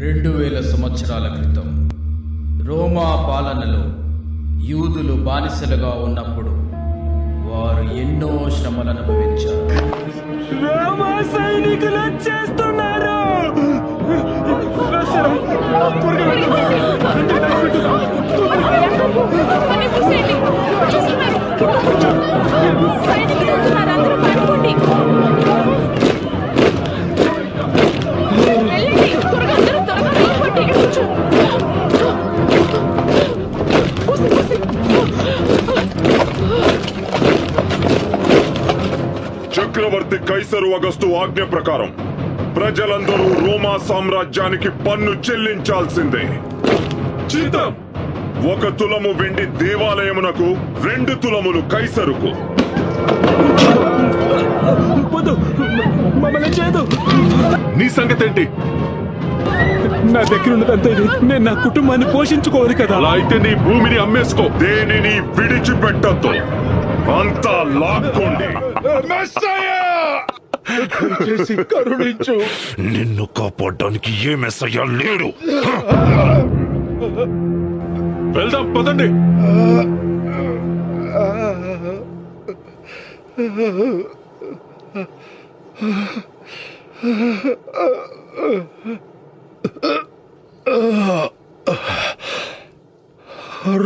2000 సంవత్సరాల క్రితం రోమా పాలనలో యూదులు బానిసలుగా ఉన్నప్పుడు వారు ఎన్నో శ్రమలను అనుభవించారు. రోమా సైనికులు వచ్చేస్తున్నారు. చక్రవర్తి కైసరు అగస్తు ఆజ్ఞ ప్రకారం ప్రజలందరూ రోమా సామ్రాజ్యానికి పన్ను చెల్లించాల్సిందే. చిత్తం 1 తులము వెండి దేవాలయమునకు, 2 తులములు కైసరుకు. నీ సంగతి ఏంటి? నా దగ్గర ఉన్నదంతా నేను నా కుటుంబాన్ని పోషించుకోవాలి కదా. అలా అయితే నీ భూమిని అమ్మేసుకో. దేనిని విడిచిపెట్టద్దు, అంతా లాక్కోండి. కరుణించు. నిన్ను కాపాడడానికి ఏ మెస్సయ్య లేడు. వెళ్దాం పదండి.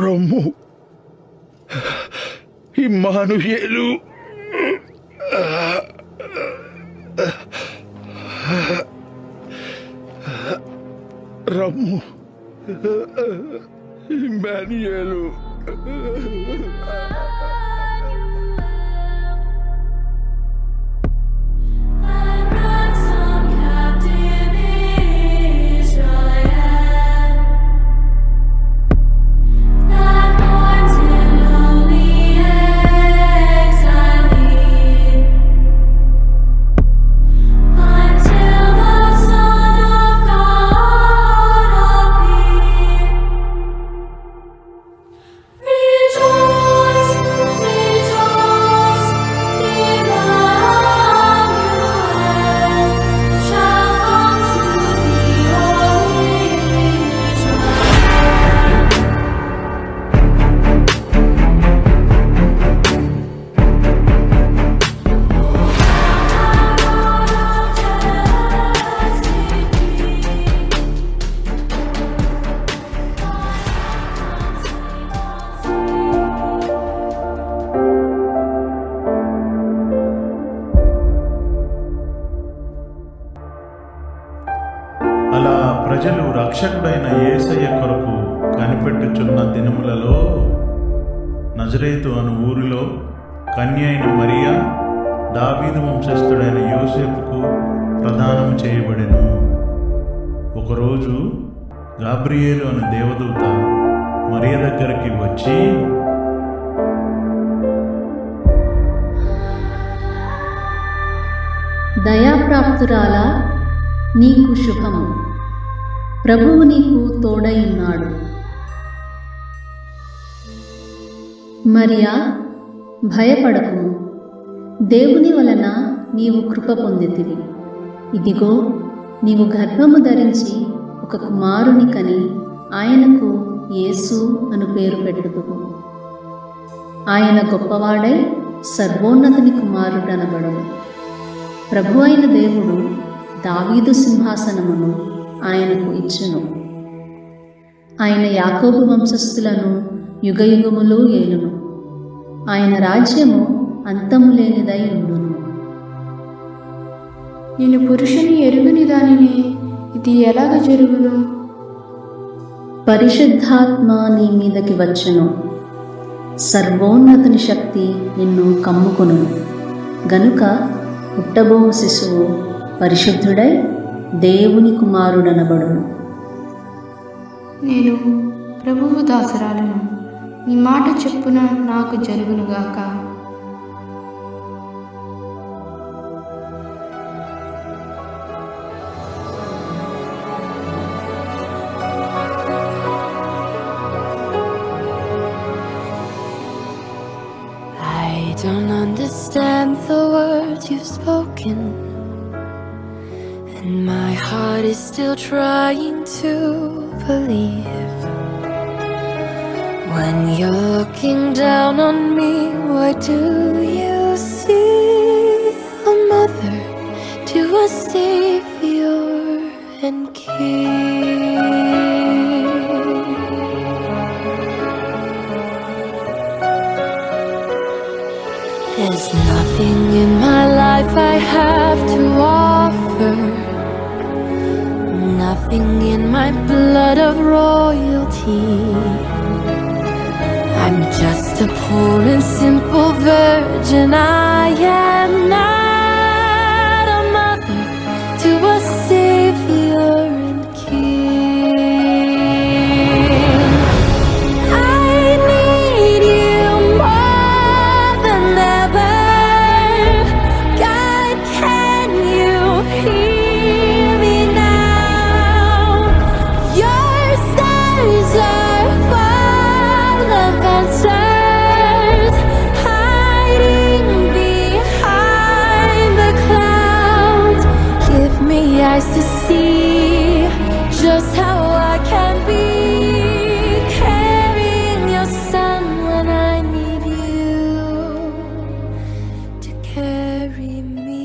రమ్ము, ఇమ్మానుయేలు. రమ్ము, ఇమ్మానుయేలు. అలా ప్రజలు రక్షకుడైన యేసయ్య కొరకు కనిపెట్టుచున్న దినములలో నజరేతు అను ఊరిలో కన్య అయిన మరియా దావీదు వంశస్థుడైన యోసేపుకు ప్రదానం చేయబడెను. ఒకరోజు గాబ్రియేలు అను దేవదూత మరియ దగ్గరికి వచ్చి, దయాప్రాప్తురాలా, నీకు శుభము, ప్రభువు నీకు తోడై ఉన్నాడు. మరియా, భయపడకుము, దేవుని వలన నీవు కృప పొందితివి. ఇదిగో, నీవు గర్భము ధరించి ఒక కుమారుని కని ఆయనకు యేసు అను పేరు పెట్టుదువు. ఆయన గొప్పవాడై సర్వోన్నతుని కుమారుడనబడును. ప్రభు అయిన దేవుడు దావీదు సింహాసనమును ఆయనకు ఇచ్చును. ఆయన యాకోబు వంశస్థులను యుగయుగములు ఏలును. ఆయన రాజ్యము అంతము లేనిదై ఉండును. నేను పురుషుని ఎరుగని దానిని, ఇది ఎలాగ జరుగును? పరిశుద్ధాత్మ నీ మీదకి వచ్చును. సర్వోన్నతుని శక్తి నిన్ను కమ్ముకొను. గనుక పుట్టబో శిశువు పరిశుద్ధుడై దేవుని కుమారుడనబడును. నేను ప్రభువు దాసరాలను, నీ మాట చెప్పున నాకు జరుగునుగాక. I don't understand the words you've spoken, and and my heart is still trying to believe. When you're looking down on me, what do you see? A mother to a savior and king. There's nothing in my life I have to offer, nothing in my blood of royalty. I'm just a poor and simple virgin. I am not a mother to a savior and king. I need you more than ever. God, can you hear me now? Your stars are full of answers, hiding behind the clouds. Give me eyes to see just how I can be, carrying your son when I need you to carry me.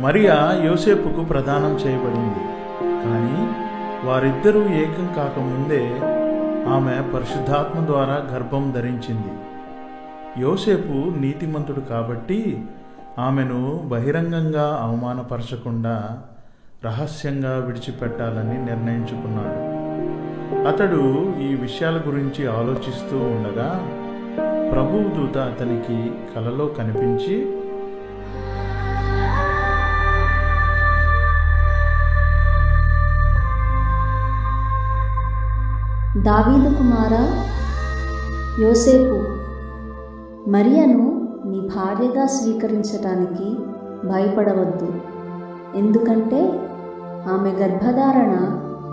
Mariya యోసేపుకు ప్రదానం చేయబడింది. కానీ వారిద్దరూ ఏకం కాకముందే ఆమె పరిశుద్ధాత్మ ద్వారా గర్భం ధరించింది. యోసేపు నీతిమంతుడు కాబట్టి ఆమెను బహిరంగంగా అవమానపరచకుండా రహస్యంగా విడిచిపెట్టాలని నిర్ణయించుకున్నాడు. అతడు ఈ విషయాల గురించి ఆలోచిస్తూ ఉండగా ప్రభువు దూత అతనికి కలలో కనిపించి, దావీదు కుమారా యోసేపు, మరియను నీ భార్యగా స్వీకరించటానికి భయపడవద్దు. ఎందుకంటే ఆమె గర్భధారణ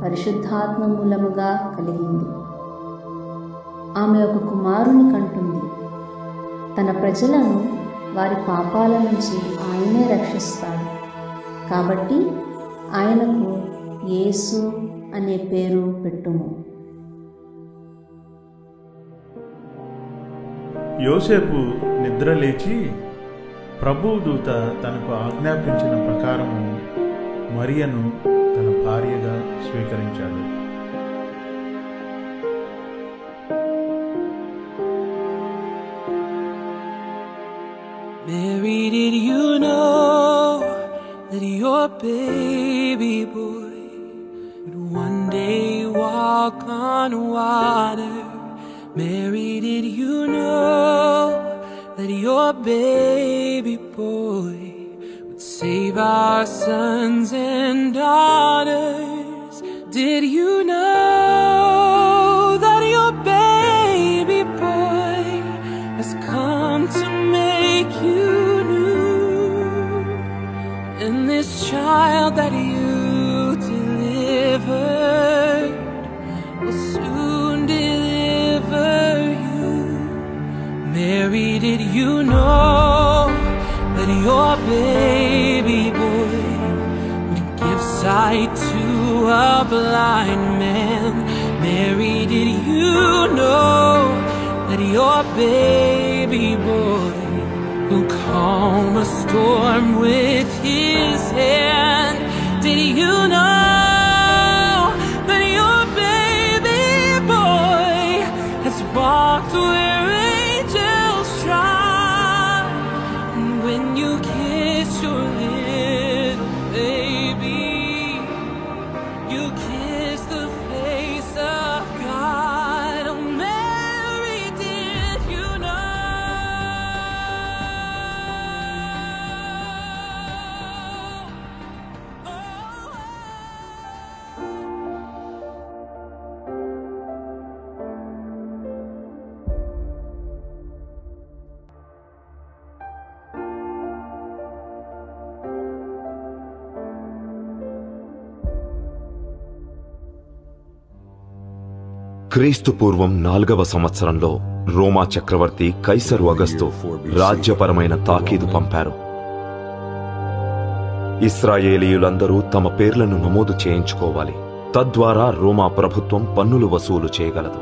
పరిశుద్ధాత్మ మూలముగా కలిగింది. ఆమె ఒక కుమారుని కంటుంది. తన ప్రజలను వారి పాపాల నుంచి ఆయనే రక్షిస్తాడు. కాబట్టి ఆయనకు యేసు అనే పేరు పెట్టుము. యోసేపు నిద్రలేచి ప్రభువు దూత తనకు ఆజ్ఞాపించిన ప్రకారము మరియను తన భార్యగా స్వీకరించాడు. Mary, did you know that your baby boy would one day walk on water? Mary, did you know that your baby boy would save our sons and daughters? Did you know that your baby boy has come to make you new? And this child that you delivered will soon deliver you. Mary, did you know that your baby boy would give sight to a blind man? Mary, did you know that your baby boy will calm a storm with his hand? Did you know that your baby boy has walked where angels trod? And when you kiss your little baby, you kiss the face of God. Oh, Mary, did you know? Oh, క్రీస్తు పూర్వం 4వ సంవత్సరంలో రోమా చక్రవర్తి కైసరు అగస్తు రాజ్యపరమైన తాకీదు పంపారు. ఇశ్రాయేలీయులందరూ తమ పేర్లను నమోదు చేయించుకోవాలి. తద్వారా రోమా ప్రభుత్వం పన్నులు వసూలు చేయగలదు.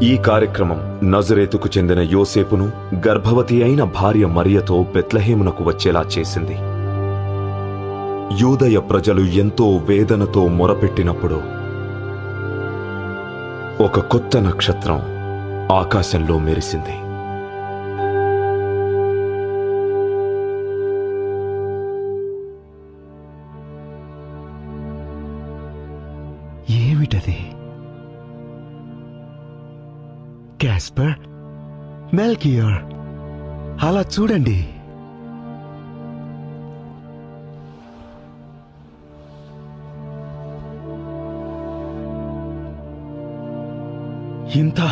ఈ కార్యక్రమం నజరేతుకు చెందిన యోసేపును గర్భవతి అయిన భార్య మరియతో బెత్లెహేమునకు వచ్చేలా చేసింది. యూదయ ప్రజలు ఎంతో వేదనతో మొరపెట్టినప్పుడు ఒక కొత్త నక్షత్రం ఆకాశంలో మెరిసింది. ఏమిటది? క్యాస్పర్, మెల్కియర్, అలా చూడండి. ఇంత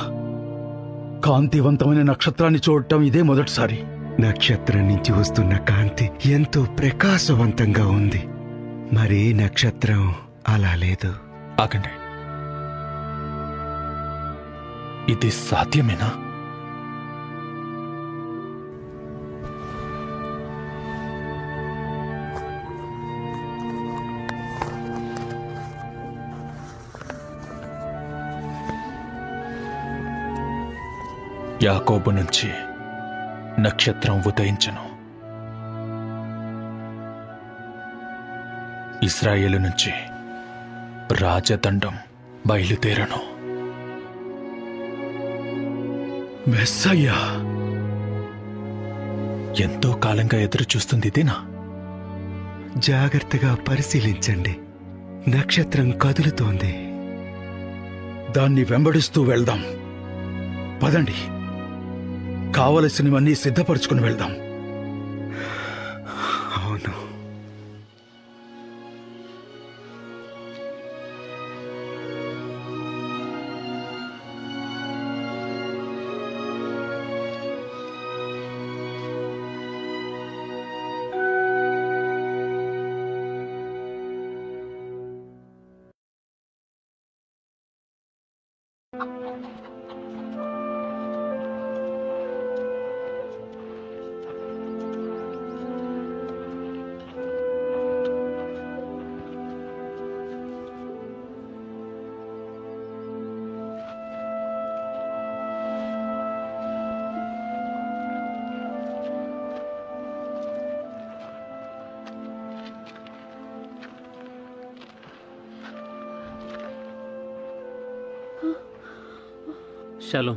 కాంతివంతమైన నక్షత్రాన్ని చూడటం ఇదే మొదటిసారి. నక్షత్రం నుంచి వస్తున్న కాంతి ఎంతో ప్రకాశవంతంగా ఉంది. మరే నక్షత్రం అలా లేదు. ఆగండి, ఇది సాధ్యమేనా? యాకోబు నుంచి నక్షత్రం ఉదయించను, ఇశ్రాయేలు నుంచి రాజదండం బయలుదేరను. మెస్సయ్యా! ఎంతో కాలంగా ఎదురు చూస్తుంది ఇదేనా? జాగ్రత్తగా పరిశీలించండి. నక్షత్రం కదులుతోంది. దాన్ని వెంబడిస్తూ వెళ్దాం. పదండి, కావలసినవన్నీ సిద్ధపరచుకుని వెళ్దాం. అవును. షలోం.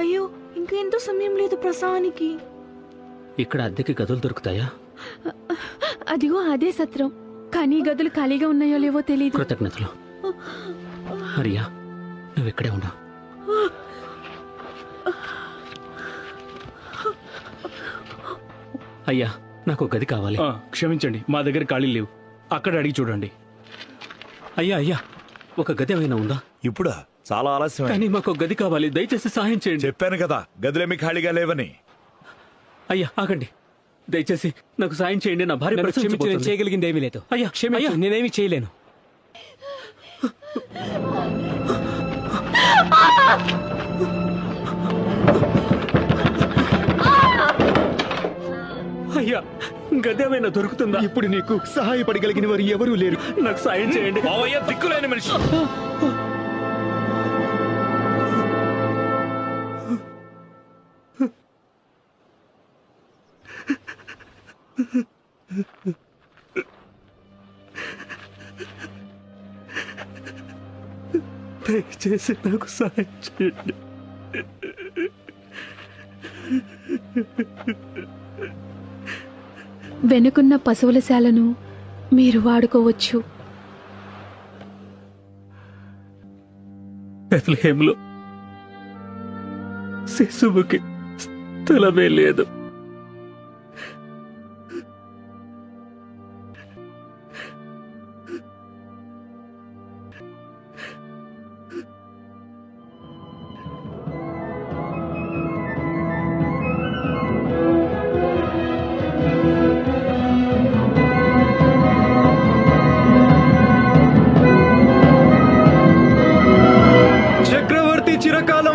అయ్యో, ఇంకా ఎంతో సమయం లేదు ప్రసవానికి. ఇక్కడ అద్దెకి గదులు దొరుకుతాయా? అదిగో అదే సత్రం, కానీ గదులు ఖాళీగా ఉన్నాయో లేవో తెలియదు. కృతజ్ఞతలు. మరియా, నువ్వు ఇక్కడే ఉన్నా. అయ్యా, నాకు గది కావాలి. క్షమించండి, మా దగ్గర ఖాళీ లేవు. అక్కడ అడిగి చూడండి. అయ్యా అయ్యా, ఒక గది ఏమైనా ఉందా? ఇప్పుడా? చాలా ఆలస్యం. కానీ మాకు గది కావాలి, దయచేసి సహాయం చేయండి. చెప్పాను కదా, గదులేమి ఖాళీగా లేవని. అయ్యా ఆగండి, దయచేసి నాకు సాయం చేయండి. నా భార్య చేయగలిగింది ఏమీ లేదు. అయ్యా క్షమించు, నేనేమి చేయలేను. అయ్యా, గదేమైనా దొరుకుతుందా? ఇప్పుడు నీకు సహాయపడగలిగిన వారు ఎవరూ లేరు. నాకు సాయం చేయండి. దిక్కులేని మనిషి. దయచేసి నాకు సాయం చేయండి. వెనుకున్న పశువుల శాలను మీరు వాడుకోవచ్చు. బెత్లెహేములో శిశువుకి స్థలమే లేదు.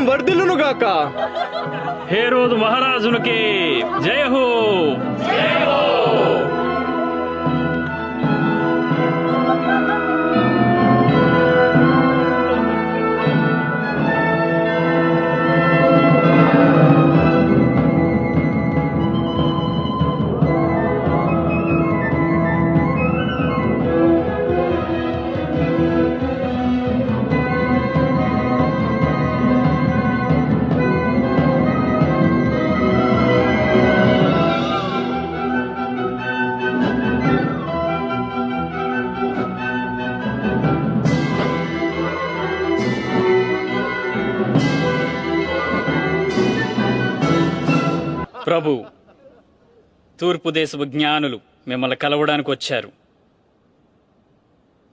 వర్ధిల్లునుగాక. హేరోదు మహారాజునికి జయ హో. ప్రభు, తూర్పు దేశపు జ్ఞానులు మిమ్మల్ని కలవడానికి వచ్చారు.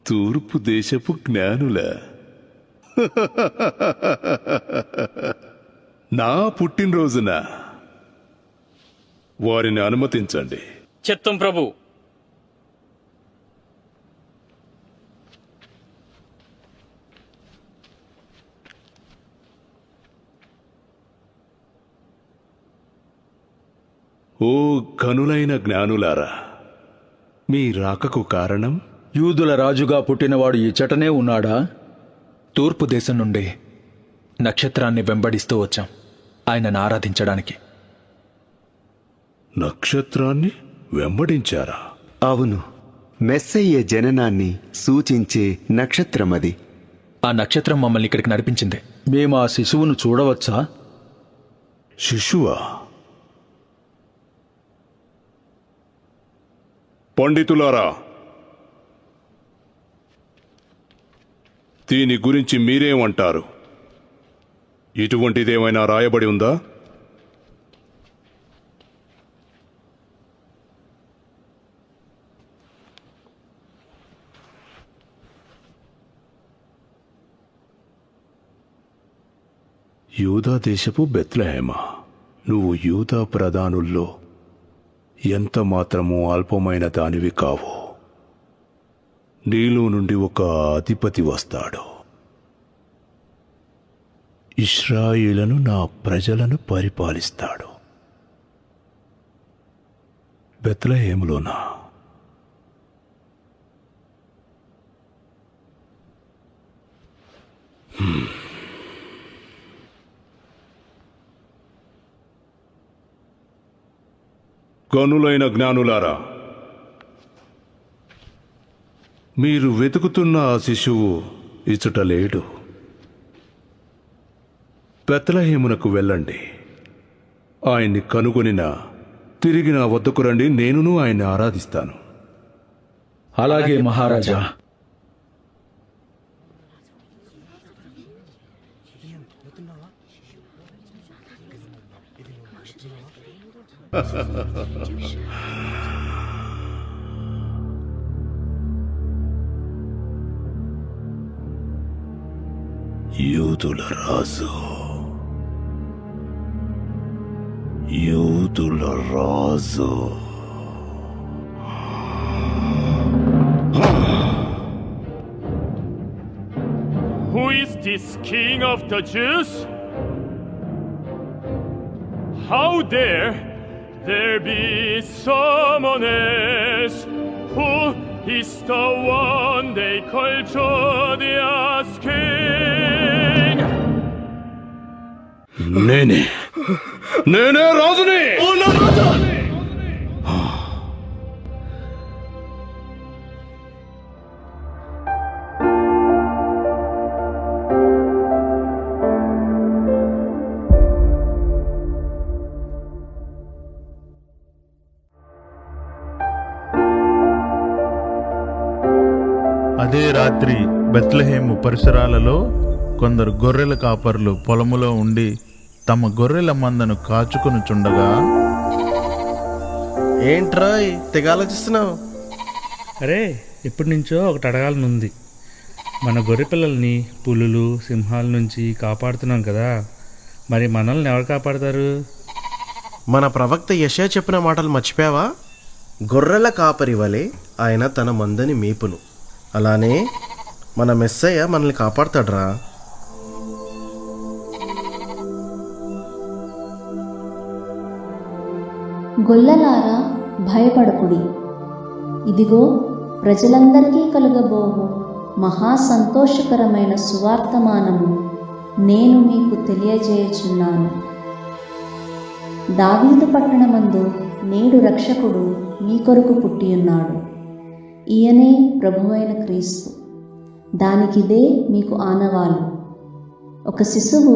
తూర్పు దేశపు జ్ఞానుల నా పుట్టినరోజున వారిని అనుమతించండి. చిత్తం ప్రభు. ఓ కనులైన జ్ఞానులారా, మీ రాకకు కారణం? యూదుల రాజుగా పుట్టినవాడు ఇచ్చటనే ఉన్నాడా? తూర్పు దేశం నుండి నక్షత్రాన్ని వెంబడిస్తూ వచ్చాం ఆయనను ఆరాధించడానికి. నక్షత్రాన్ని వెంబడించారా? అవును, మెస్సయ్య జననాన్ని సూచించే నక్షత్రమది. ఆ నక్షత్రం మమ్మల్ని ఇక్కడికి నడిపించింది. మేము ఆ శిశువును చూడవచ్చా? శిశువా? పండితులారా, దీని గురించి మీరేమంటారు? ఇటువంటిదేమైనా రాయబడి ఉందా? యూదా దేశపు బెత్లెహేమా, నువ్వు యూదా ప్రధానుల్లో ఎంత మాత్రమూ అల్పమైన దానివి కావు. నీలో నుండి ఒక అధిపతి వస్తాడు. ఇశ్రాయేలును, నా ప్రజలను పరిపాలిస్తాడు. బెత్లెహేములోనా? కనులైన జ్ఞానులారా, మీరు వెతుకుతున్న ఆ శిశువు ఇచ్చట లేడు. బెత్లెహేమునకు వెళ్ళండి. ఆయన్ని కనుగొనినా తిరిగి నా వద్దకు రండి, నేనును ఆయన్ని ఆరాధిస్తాను. అలాగే మహారాజా. యూదుల రాజు, యూదుల రాజు. Who is this king of the Jews? How dare there be someone else? Who is the one they call Judah's king? నేనే రాజుని. అదే రాత్రి బెత్లెహేము పరిసరాలలో కొందరు గొర్రెల కాపర్లు పొలములో ఉండి తమ గొర్రెల మందను కాచుకొనుచుండగా, ఏంట్రా తెగ ఆలోచిస్తున్నావు? అరే, ఎప్పటి నుంచో ఒకటి అడగాలనుంది. మన గొర్రె పిల్లల్ని పులులు సింహాల నుంచి కాపాడుతున్నాం కదా, మరి మనల్ని ఎవరు కాపాడతారు? మన ప్రవక్త యెషయా చెప్పిన మాటలు మర్చిపోయావా? గొర్రెల కాపరి వలె ఆయన తన మందని మేపును. అలానే మన మెస్సయ్య మనల్ని కాపాడతాడ్రా. గొల్లలారా భయపడకుడి, ఇదిగో ప్రజలందరికీ కలుగబోవు మహా సంతోషకరమైన సువార్తమానము నేను మీకు తెలియజేయుచున్నాను. దావీదు పట్టణమందు నేడు రక్షకుడు మీ కొరకు పుట్టియున్నాడు. ఈయనే ప్రభువైన క్రీస్తు. దానికిదే మీకు ఆనవాలు. ఒక శిశువు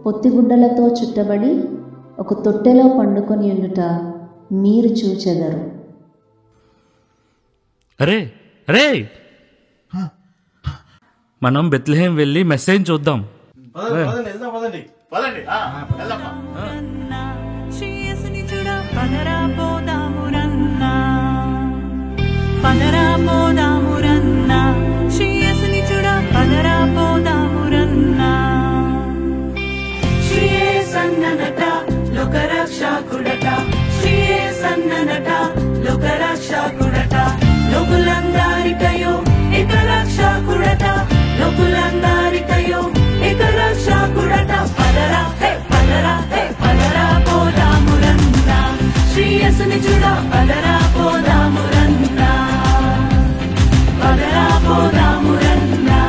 పొత్తిగుడ్డలతో చుట్టబడి ఒక తొట్టెలో పండుకొని ఉండుట మీరు చూచెదరు. అరే అరే, మనం బెత్లెహేం వెళ్ళి మెసేజ్ చూద్దాం. లోకులందరికయో ఏక రక్షకుడట, లోకులందరికయో ఏక రక్షకుడట. పదరా హే పదరా హే పదరా పోదామురన్నా, శ్రీయేసుని చూడ పదరా పోదామురన్నా, పదరా పోదామురన్నా,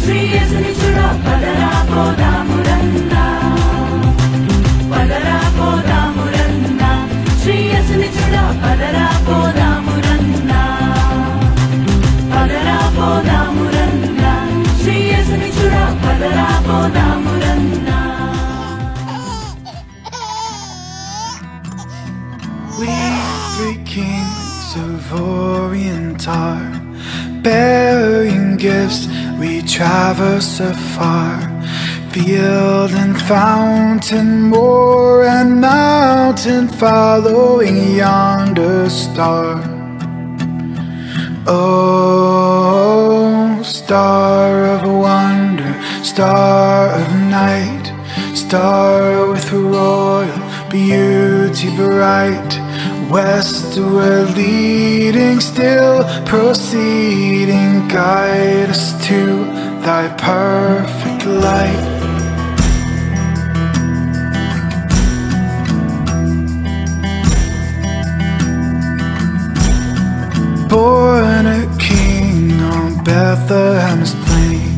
శ్రీయేసుని చూడ పదరా పోదామురన్నా, పదరా పోదామురన్నా, శ్రీయేసుని చూడ పదరా పోదామురన్నా, పదరా పోదామురన్నా, శ్రీయేసుని చూడ పదరా పోదామురన్నా. We three kings of Orient are bearing gifts, we traverse afar, field and fountain, moor and mountain, following yonder star. Oh, star of wonder, star of night, star with royal beauty bright, westward leading, still proceeding, guide us to thy perfect light. Born a king on Bethlehem's plain,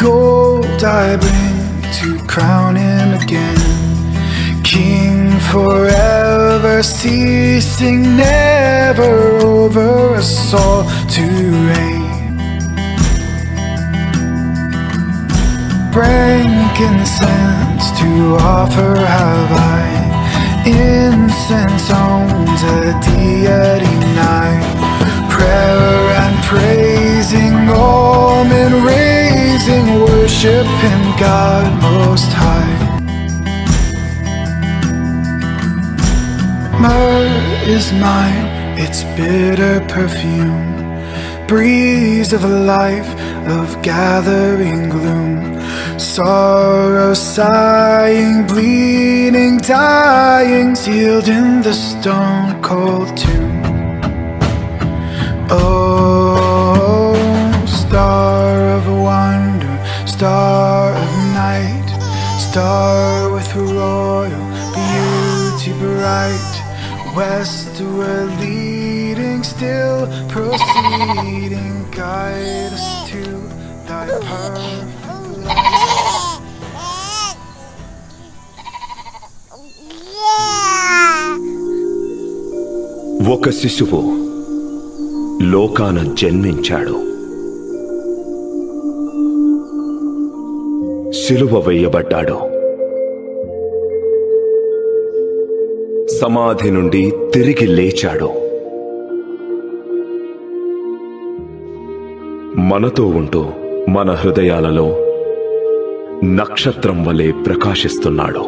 gold I bring to crown him again, King forever, ceasing never, over us all to reign. Frankincense to offer have I, incense owns a deity nigh, prayer and praising, all men raising, worship in God most high. Myrrh is mine, its bitter perfume, breeze of life, of gathering gloom, sorrow sighing, bleeding, dying, sealed in the stone cold tomb. Oh, star of wonder, star of night, star with royal beauty bright, westward leading, still proceeding, guide us to thy perfect light. ఒక శిశువు లోకాన జన్మించాడు, శిలువ వేయబడ్డాడు, సమాధి నుండి తిరిగి లేచాడు, మనతో ఉంటూ మన హృదయాలలో నక్షత్రం వలె ప్రకాశిస్తున్నాడు.